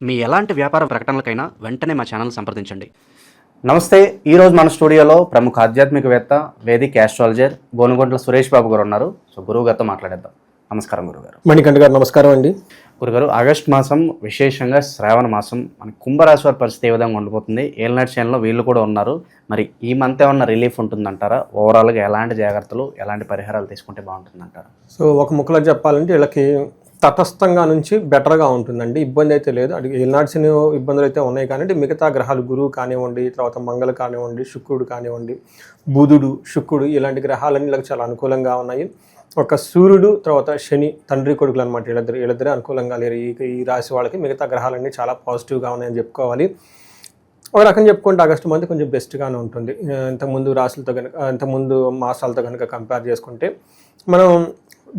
మీ ఎలాంటి వ్యాపార ప్రకటనలకైనా వెంటనే మా ఛానల్ సంప్రదించండి. నమస్తే. ఈరోజు మన స్టూడియోలో ప్రముఖ ఆధ్యాత్మికవేత్త, వేదిక్ ఆస్ట్రాలజర్ గోనుగొంట్ల సురేష్ బాబు గారు ఉన్నారు. సో గురువు గారితో మాట్లాడేద్దాం. నమస్కారం గురుగారు. మణికంఠ గారు నమస్కారం అండి. గురుగారు, ఆగస్టు మాసం విశేషంగా శ్రావణ మాసం, మన కుంభరాశి వారి పరిస్థితి ఏ విధంగా ఉండిపోతుంది? ఏళ్ళనాటి శ్రేణిలో వీళ్ళు కూడా ఉన్నారు. మరి ఈ మంత్ ఏమన్నా రిలీఫ్ ఉంటుందంటారా? ఓవరాల్గా ఎలాంటి జాగ్రత్తలు, ఎలాంటి పరిహారాలు తీసుకుంటే బాగుంటుందంటారా? సో ఒక ముక్కలో చెప్పాలంటే వీళ్ళకి తటస్థంగా నుంచి బెటర్గా ఉంటుందండి. ఇబ్బంది అయితే లేదు. ఏలినాడ్సిన ఇబ్బందులు అయితే ఉన్నాయి, కానీ మిగతా గ్రహాలు గురువు కానివ్వండి, తర్వాత మంగళ కానివ్వండి, శుక్రుడు కానివ్వండి, బుధుడు, శుక్రుడు ఇలాంటి గ్రహాలన్నీ వీళ్ళకి చాలా అనుకూలంగా ఉన్నాయి. ఒక సూర్యుడు, తర్వాత శని, తండ్రి కొడుకులు అనమాట. వీళ్ళిద్దరే అనుకూలంగా లేరు ఈ రాశి వాళ్ళకి. మిగతా గ్రహాలన్నీ చాలా పాజిటివ్గా ఉన్నాయని చెప్పుకోవాలి. ఒక రకం చెప్పుకుంటే ఆగస్టు మంత్ కొంచెం బెస్ట్గానే ఉంటుంది. ఇంతకుముందు రాశులతో కనుక, ఇంతకుముందు మాసాలతో కనుక కంపేర్ చేసుకుంటే. మనం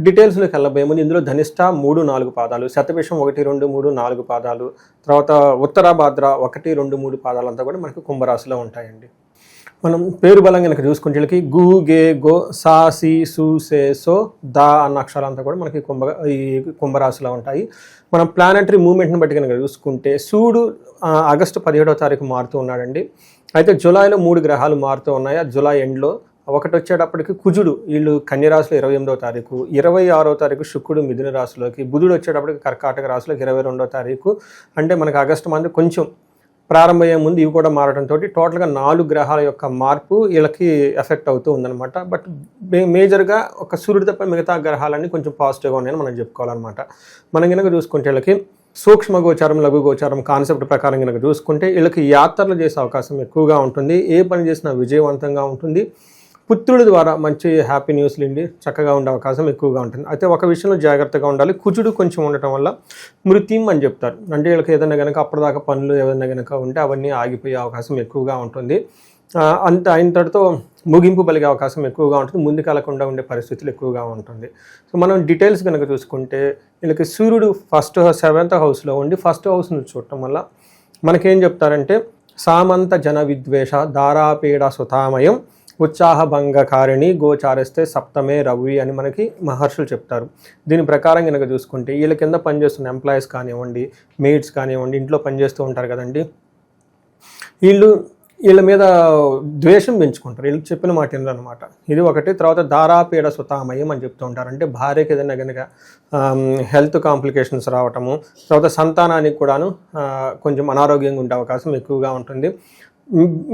డీటెయిల్స్లోకి వెళ్ళబోయే ముందు ఇందులో ధనిష్ట 3-4 పాదాలు, శతభిషం 1-2-3-4 పాదాలు, తర్వాత ఉత్తరాభాద్ర 1-2-3 పాదాలు అంతా కూడా మనకి కుంభరాశిలో ఉంటాయండి. మనం పేరు బలం కనుక చూసుకుంటే వీళ్ళకి గు, గే, గో, సా, సి, సు, సే, సో, దా అన్న అక్షరాలంతా కూడా మనకి ఈ కుంభరాశిలో ఉంటాయి. మనం ప్లానెటరీ మూవ్మెంట్ని బట్టి కనుక చూసుకుంటే సూర్యుడు ఆగస్టు 17వ తారీఖు మారుతూ ఉన్నాడండి. అయితే జూలైలో 3 గ్రహాలు మారుతూ ఉన్నాయి. జూలై ఎండ్లో ఒకటి వచ్చేటప్పటికి కుజుడు, వీళ్ళు కన్యరాశిలో 28వ తారీఖు, 26వ తారీఖు శుక్రుడు మిథున రాశిలోకి, బుధుడు వచ్చేటప్పటికి కర్కాటక రాశిలోకి 22వ తారీఖు. అంటే మనకు ఆగస్టు మంత్ కొంచెం ప్రారంభమయ్యే ముందు ఇవి కూడా మారడంతో టోటల్గా 4 గ్రహాల యొక్క మార్పు వీళ్ళకి ఎఫెక్ట్ అవుతూ ఉందన్నమాట. బట్ మేజర్గా ఒక సూర్యుడు తప్ప మిగతా గ్రహాలన్నీ కొంచెం పాజిటివ్గా ఉన్నాయని మనం చెప్పుకోవాలన్నమాట. మనం కనుక చూసుకుంటే వీళ్ళకి సూక్ష్మ గోచారం, లఘు గోచారం కాన్సెప్ట్ ప్రకారం కనుక చూసుకుంటే వీళ్ళకి యాత్రలు చేసే అవకాశం ఎక్కువగా ఉంటుంది. ఏ పని చేసినా విజయవంతంగా ఉంటుంది. పుత్రుడి ద్వారా మంచి హ్యాపీ న్యూస్లు ఇండి చక్కగా ఉండే అవకాశం ఎక్కువగా ఉంటుంది. అయితే ఒక విషయంలో జాగ్రత్తగా ఉండాలి. కుజుడు కొంచెం ఉండటం వల్ల మృత్యం అని చెప్తారు. అంటే వీళ్ళకి ఏదైనా కనుక అప్పటిదాకా పనులు ఏదైనా కనుక ఉంటే అవన్నీ ఆగిపోయే అవకాశం ఎక్కువగా ఉంటుంది. అంత అయినతో ముగింపు పలిగే అవకాశం ఎక్కువగా ఉంటుంది. ముందుకెళ్లకుండా ఉండే పరిస్థితులు ఎక్కువగా ఉంటుంది. సో మనం డీటెయిల్స్ కనుక చూసుకుంటే వీళ్ళకి సూర్యుడు 7th హౌస్లో ఉండి 1st హౌస్ను చూడటం వల్ల మనకేం చెప్తారంటే సామంత జన విద్వేష దారాపీడ సుతామయం ఉత్సాహభంగకారిణి గోచారిస్తే సప్తమే రవి అని మనకి మహర్షులు చెప్తారు. దీని ప్రకారం కనుక చూసుకుంటే వీళ్ళ కింద పనిచేస్తున్న ఎంప్లాయీస్ కానివ్వండి, మెయిడ్స్ కానివ్వండి, ఇంట్లో పనిచేస్తూ ఉంటారు కదండి, వీళ్ళ మీద ద్వేషం పెంచుకుంటారు. వీళ్ళకి చెప్పిన మాట ఏంటన్నమాట. ఇది ఒకటి. తర్వాత దారాపీడ సుతామయం అని చెప్తూ ఉంటారు. అంటే భార్యకి ఏదైనా కనుక హెల్త్ కాంప్లికేషన్స్ రావటము, తర్వాత సంతానానికి కూడాను కొంచెం అనారోగ్యంగా ఉండే అవకాశం ఎక్కువగా ఉంటుంది.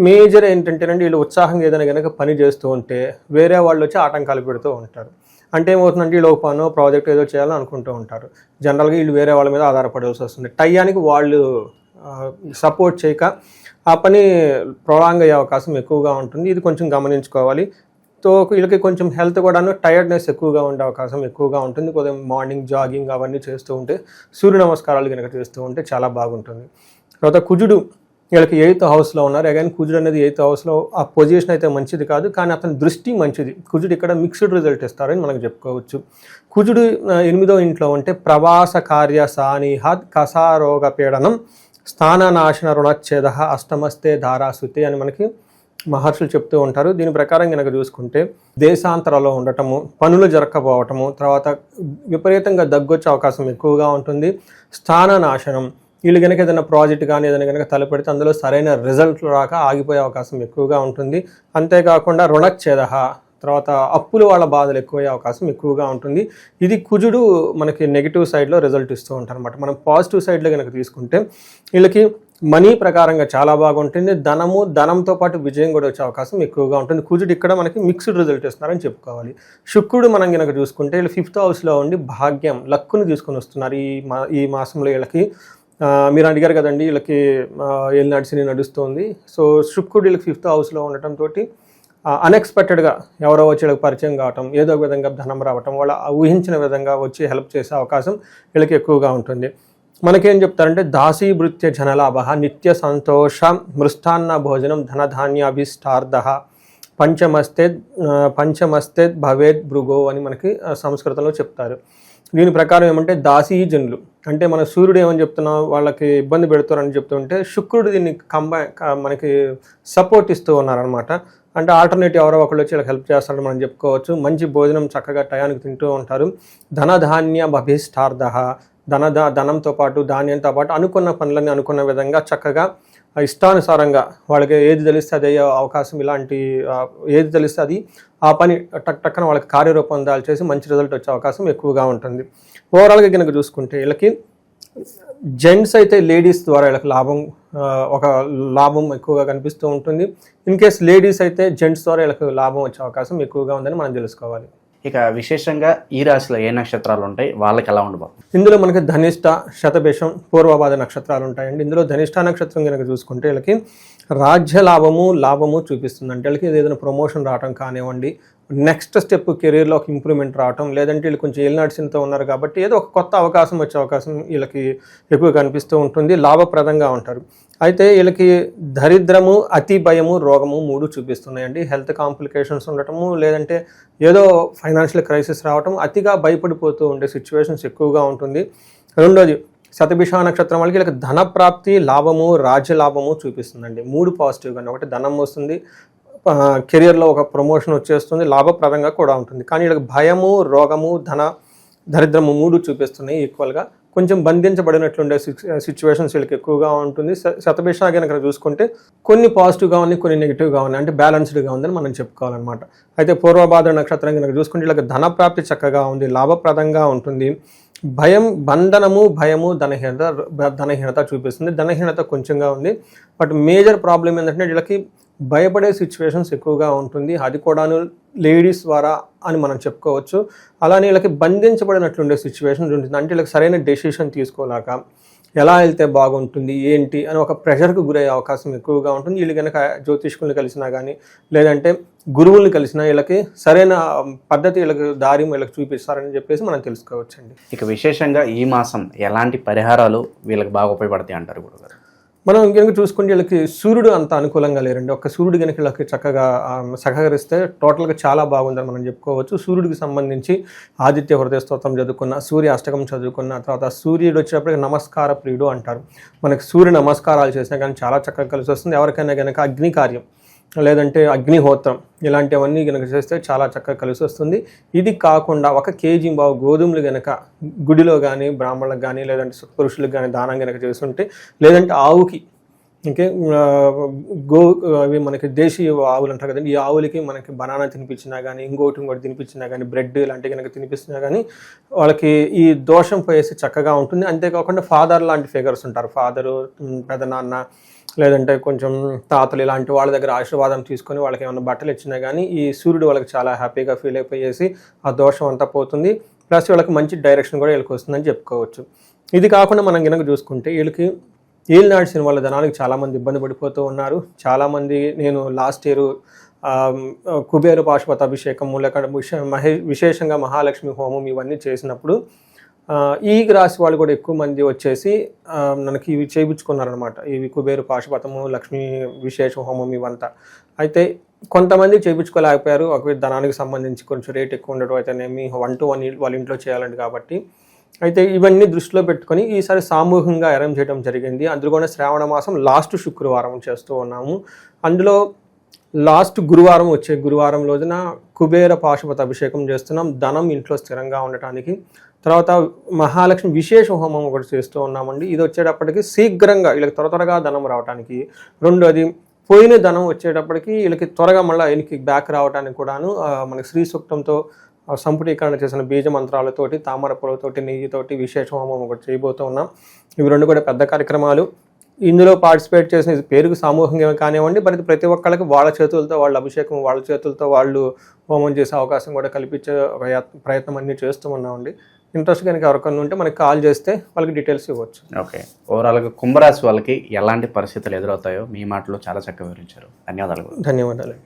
మేజర్ ఏంటంటేనండి, వీళ్ళు ఉత్సాహంగా ఏదైనా కనుక పని చేస్తూ ఉంటే వేరే వాళ్ళు వచ్చి ఆటంకాలు పెడుతూ ఉంటారు. అంటే ఏమవుతుందంటే వీళ్ళు ఒక పనో ప్రాజెక్ట్ ఏదో చేయాలని అనుకుంటూ ఉంటారు. జనరల్గా వీళ్ళు వేరే వాళ్ళ మీద ఆధారపడాల్సి వస్తుంది. టయానికి వాళ్ళు సపోర్ట్ చేయక ఆ పని ప్రొలాంగ్ అయ్యే అవకాశం ఎక్కువగా ఉంటుంది. ఇది కొంచెం గమనించుకోవాలి. సో వీళ్ళకి కొంచెం హెల్త్ కూడాను టైర్డ్నెస్ ఎక్కువగా ఉండే అవకాశం ఎక్కువగా ఉంటుంది. కొద్దిగా మార్నింగ్ జాగింగ్ అవన్నీ చేస్తూ ఉంటే, సూర్య నమస్కారాలు కనుక చేస్తూ ఉంటే చాలా బాగుంటుంది. తర్వాత కుజుడు వీళ్ళకి 8th హౌస్లో ఉన్నారు. అగైన్ కుజుడు అనేది 8th హౌస్లో ఆ పొజిషన్ అయితే మంచిది కాదు, కానీ అతని దృష్టి మంచిది. కుజుడు ఇక్కడ మిక్స్డ్ రిజల్ట్ ఇస్తారని మనకు చెప్పుకోవచ్చు. కుజుడు 8వ ఇంట్లో ఉంటే ప్రవాస కార్య సానిహత్ కసారోగ పీడనం స్థాననాశన రుణచ్ఛేద అష్టమస్తే ధారాశుతి అని మనకి మహర్షులు చెప్తూ ఉంటారు. దీని ప్రకారం కనుక చూసుకుంటే దేశాంతరాల్లో ఉండటము, పనులు జరగకపోవటము, తర్వాత విపరీతంగా దగ్గొచ్చే అవకాశం ఎక్కువగా ఉంటుంది. స్థాననాశనం, వీళ్ళు కనుక ఏదైనా ప్రాజెక్ట్ కానీ ఏదైనా కనుక తలపెడితే అందులో సరైన రిజల్ట్లు రాక ఆగిపోయే అవకాశం ఎక్కువగా ఉంటుంది. అంతేకాకుండా రుణచ్ఛేద, తర్వాత అప్పులు వాళ్ళ బాధలు ఎక్కువయ్యే అవకాశం ఎక్కువగా ఉంటుంది. ఇది కుజుడు మనకి నెగిటివ్ సైడ్లో రిజల్ట్ ఇస్తూ ఉంటారు అనమాట. మనం పాజిటివ్ సైడ్లో కనుక తీసుకుంటే వీళ్ళకి మనీ ప్రకారంగా చాలా బాగుంటుంది. ధనంతో పాటు విజయం కూడా వచ్చే అవకాశం ఎక్కువగా ఉంటుంది. కుజుడు ఇక్కడ మనకి మిక్స్డ్ రిజల్ట్ ఇస్తున్నారని చెప్పుకోవాలి. శుక్రుడు మనం కనుక చూసుకుంటే వీళ్ళు 5th హౌస్లో ఉండి భాగ్యం, లక్కును తీసుకొని వస్తున్నారు ఈ మాసంలో. వీళ్ళకి మీరు అడిగారు కదండి, వీళ్ళకి ఏలినాటి శని నడుస్తుంది. సో శుక్రుడు వీళ్ళకి 5th హౌస్లో ఉండటంతో అన్ఎక్స్పెక్టెడ్గా ఎవరో వచ్చి వీళ్ళకి పరిచయం కావటం, ఏదో ఒక విధంగా ధనం రావటం, వాళ్ళ ఊహించిన విధంగా వచ్చి హెల్ప్ చేసే అవకాశం వీళ్ళకి ఎక్కువగా ఉంటుంది. మనకేం చెప్తారంటే దాసీభృత్య జనలాభ నిత్య సంతోష మృష్టాన్న భోజనం ధనధాన్యాభిష్టార్థ పంచమస్తే భవేద్ భృగో అని మనకి సంస్కృతంలో చెప్తారు. దీని ప్రకారం ఏమంటే దాసీజనులు అంటే మన సూర్యుడు ఏమని చెప్తున్నాం, వాళ్ళకి ఇబ్బంది పెడుతున్నారని చెప్తుంటే శుక్రుడు దీన్ని మనకి సపోర్ట్ ఇస్తూ ఉన్నారనమాట. అంటే ఆల్టర్నేటివ్ ఎవరో ఒకళ్ళు వచ్చి ఇలా హెల్ప్ చేస్తారని మనం చెప్పుకోవచ్చు. మంచి భోజనం చక్కగా టయానికి తింటూ ఉంటారు. ధనధాన్య భభిష్టార్థ ధనంతో పాటు ధాన్యంతో పాటు అనుకున్న పనులని అనుకున్న విధంగా చక్కగా ఇష్టానుసారంగా వాళ్ళకి ఏది తెలిస్తే అది అయ్యే అవకాశం, ఇలాంటి ఏది తెలిస్తే అది ఆ పని టక్కన వాళ్ళకి కార్యరూపం దాల్చేసి మంచి రిజల్ట్ వచ్చే అవకాశం ఎక్కువగా ఉంటుంది. ఓవరాల్గా కనుక చూసుకుంటే వీళ్ళకి జెంట్స్ అయితే లేడీస్ ద్వారా వీళ్ళకి ఒక లాభం ఎక్కువగా కనిపిస్తూ ఉంటుంది. ఇన్ కేస్ లేడీస్ అయితే జెంట్స్ ద్వారా వీళ్ళకి లాభం వచ్చే అవకాశం ఎక్కువగా ఉందని మనం తెలుసుకోవాలి. ఇక విశేషంగా ఈ రాశిలో ఏ నక్షత్రాలు ఉంటాయి, వాళ్ళకి ఎలా ఉండబోతుంది? ఇందులో మనకి ధనిష్ట, శతభిషం, పూర్వభాద్ర నక్షత్రాలు ఉంటాయండి. ఇందులో ధనిష్ట నక్షత్రం కనుక చూసుకుంటే వీళ్ళకి రాజ్య లాభము చూపిస్తుంది. అంటే వీళ్ళకి ఏదైనా ప్రమోషన్ రావడం కానివ్వండి, నెక్స్ట్ స్టెప్ కెరీర్లో ఒక ఇంప్రూవ్మెంట్ రావటం, లేదంటే వీళ్ళు కొంచెం ఏలినాడ్సిన్తో ఉన్నారు కాబట్టి ఏదో ఒక కొత్త అవకాశం వచ్చే అవకాశం వీళ్ళకి ఎక్కువ కనిపిస్తూ ఉంటుంది. లాభప్రదంగా ఉంటారు. అయితే వీళ్ళకి దరిద్రము, అతి భయము, రోగము 3 చూపిస్తున్నాయండి. హెల్త్ కాంప్లికేషన్స్ ఉండటము, లేదంటే ఏదో ఫైనాన్షియల్ క్రైసిస్ రావటం, అతిగా భయపడిపోతూ ఉండే సిచ్యువేషన్స్ ఎక్కువగా ఉంటుంది. రెండోది శతభిష నక్షత్రం వాళ్ళకి వీళ్ళకి ధన ప్రాప్తి, లాభము, రాజ్య లాభము చూపిస్తుందండి. 3 పాజిటివ్గా, ఒకటి ధనం వస్తుంది, కెరియర్లో ఒక ప్రమోషన్ వచ్చేస్తుంది, లాభప్రదంగా కూడా ఉంటుంది. కానీ వీళ్ళకి భయము, రోగము, దరిద్రము 3 చూపిస్తున్నాయి ఈక్వల్గా. కొంచెం బంధించబడినట్లుండే సిచ్యువేషన్స్ వీళ్ళకి ఎక్కువగా ఉంటుంది. శతభిష కనుక చూసుకుంటే కొన్ని పాజిటివ్గా ఉన్నాయి, కొన్ని నెగిటివ్గా ఉన్నాయి, అంటే బ్యాలెన్స్డ్గా ఉందని మనం చెప్పుకోవాలన్నమాట. అయితే పూర్వభాద్ర నక్షత్రం కనుక చూసుకుంటే వీళ్ళకి ధన ప్రాప్తి చక్కగా ఉంది, లాభప్రదంగా ఉంటుంది. భయము, ధనహీనత చూపిస్తుంది. ధనహీనత కొంచెంగా ఉంది. బట్ మేజర్ ప్రాబ్లం ఏంటంటే వీళ్ళకి భయపడే సిచ్యువేషన్స్ ఎక్కువగా ఉంటుంది. అది కూడాను లేడీస్ ద్వారా అని మనం చెప్పుకోవచ్చు. అలానే వీళ్ళకి బంధించబడినట్లుండే సిచ్యువేషన్స్ ఉంటుంది. అంటే వీళ్ళకి సరైన డెసిషన్ తీసుకోలేక ఎలా వెళ్తే బాగుంటుంది ఏంటి అని ఒక ప్రెషర్కి గురయ్యే అవకాశం ఎక్కువగా ఉంటుంది. వీళ్ళు కనుక జ్యోతిష్కుల్ని కలిసినా కానీ, లేదంటే గురువుల్ని కలిసినా వీళ్ళకి సరైన పద్ధతి, వీళ్ళకి దారి వీళ్ళకి చూపిస్తారని చెప్పేసి మనం తెలుసుకోవచ్చండి. ఇక విశేషంగా ఈ మాసం ఎలాంటి పరిహారాలు వీళ్ళకి బాగా ఉపయోగపడతాయి అంటారు గురుగారు? మనం కనుక చూసుకుంటే వీళ్ళకి సూర్యుడు అంత అనుకూలంగా లేరండి. ఒక్క సూర్యుడు కనుక వీళ్ళకి చక్కగా సహకరిస్తే టోటల్గా చాలా బాగుందని మనం చెప్పుకోవచ్చు. సూర్యుడికి సంబంధించి ఆదిత్య హృదయ స్తోత్రం చదువుకున్న, సూర్య అష్టకం చదువుకున్న, తర్వాత సూర్యుడు వచ్చేటప్పటికి నమస్కార ప్రియుడు అంటారు. మనకి సూర్య నమస్కారాలు చేసినా కానీ చాలా చక్కగా కలిసి వస్తుంది. ఎవరికైనా కనుక అగ్ని కార్యం, లేదంటే అగ్నిహోత్రం ఇలాంటివన్నీ కనుక చేస్తే చాలా చక్కగా కలిసి వస్తుంది. ఇది కాకుండా 1 కేజీ గోధుమలు కనుక గుడిలో కానీ, బ్రాహ్మణులకు కానీ, లేదంటే పురుషులకు కానీ దానం కనుక చేస్తుంటే, లేదంటే ఆవుకి, ఇంకే అవి మనకి దేశీయ ఆవులు అంటారు కదండి, ఈ ఆవులకి మనకి బనానా తినిపించినా కానీ, ఇంకోటి తినిపించినా కానీ, బ్రెడ్ ఇలాంటివి కనుక తినిపించినా కానీ వాళ్ళకి ఈ దోషం పోయేసి చక్కగా ఉంటుంది. అంతేకాకుండా ఫాదర్ లాంటి ఫిగర్స్ ఉంటారు, ఫాదరు, పెదనాన్న, లేదంటే కొంచెం తాతలు, ఇలాంటి వాళ్ళ దగ్గర ఆశీర్వాదం తీసుకొని వాళ్ళకి ఏమైనా బట్టలు ఇచ్చినా కానీ ఈ సూర్యుడు వాళ్ళకి చాలా హ్యాపీగా ఫీల్ అయిపోయేసి ఆ దోషం అంతా పోతుంది. ప్లస్ వీళ్ళకి మంచి డైరెక్షన్ కూడా వీళ్ళకి వస్తుందని చెప్పుకోవచ్చు. ఇది కాకుండా మనం కనుక చూసుకుంటే వీళ్ళకి ఏలినాడ్సిన వాళ్ళ ధనానికి చాలామంది ఇబ్బంది పడిపోతూ ఉన్నారు. చాలామంది నేను లాస్ట్ ఇయర్ కుబేర పాశుపత అభిషేకము, లేక విశేషంగా మహాలక్ష్మి హోమం ఇవన్నీ చేసినప్పుడు ఈ రాశి వాళ్ళు కూడా ఎక్కువ మంది వచ్చేసి మనకి ఇవి చేయించుకున్నారనమాట. ఇవి కుబేరు పాశుపతము, లక్ష్మీ విశేష హోమం ఇవంతా. అయితే కొంతమంది చేయించుకోలేకపోయారు. ఒక ధనానికి సంబంధించి కొంచెం రేట్ ఎక్కువ ఉండటం అయితేనేమి, 1-to-1 వాళ్ళ ఇంట్లో చేయాలండి కాబట్టి. అయితే ఇవన్నీ దృష్టిలో పెట్టుకొని ఈసారి సామూహికంగా అరేంజ్ చేయడం జరిగింది. అందులో కూడా శ్రావణ మాసం లాస్ట్ శుక్రవారం చేస్తూ ఉన్నాము. అందులో లాస్ట్ గురువారం, వచ్చే గురువారం రోజున కుబేర పాశుపత అభిషేకం చేస్తున్నాం, ధనం ఇంట్లో స్థిరంగా ఉండటానికి. తర్వాత మహాలక్ష్మి విశేష హోమం ఒకటి చేస్తూ ఉన్నామండి. ఇది వచ్చేటప్పటికి శీఘ్రంగా వీళ్ళకి త్వరగా ధనం రావడానికి. రెండోది పోయిన ధనం వచ్చేటప్పటికి వీళ్ళకి త్వరగా మళ్ళీ వీళ్ళకి బ్యాక్ రావడానికి కూడాను మనకి శ్రీ సూక్తంతో సంపుటీకరణ చేసిన బీజ మంత్రాలతోటి, తామర పూలతోటి, నెయ్యితోటి విశేష హోమం ఒకటి చేయబోతూ ఉన్నాం. ఇవి 2 కూడా పెద్ద కార్యక్రమాలు. ఇందులో పార్టిసిపేట్ చేసిన పేరుకు సామూహికంగా కానివ్వండి, మరి ప్రతి ఒక్కళ్ళకి వాళ్ళ చేతులతో వాళ్ళ అభిషేకం, వాళ్ళ చేతులతో వాళ్ళు హోమం చేసే అవకాశం కూడా కల్పించే ప్రయత్నం అన్నీ చేస్తూ ఉన్నామండి. ఇంట్రెస్ట్ కనుక ఎవరికన్నా ఉంటే మనకి కాల్ చేస్తే వాళ్ళకి డీటెయిల్స్ ఇవ్వచ్చు. ఓకే, ఓవరాల్గా కుంభరాశి వాళ్ళకి ఎలాంటి పరిస్థితులు ఎదురవుతాయో మీ మాటలో చాలా చక్కగా వివరించారు. ధన్యవాదాలు. ధన్యవాదాలు.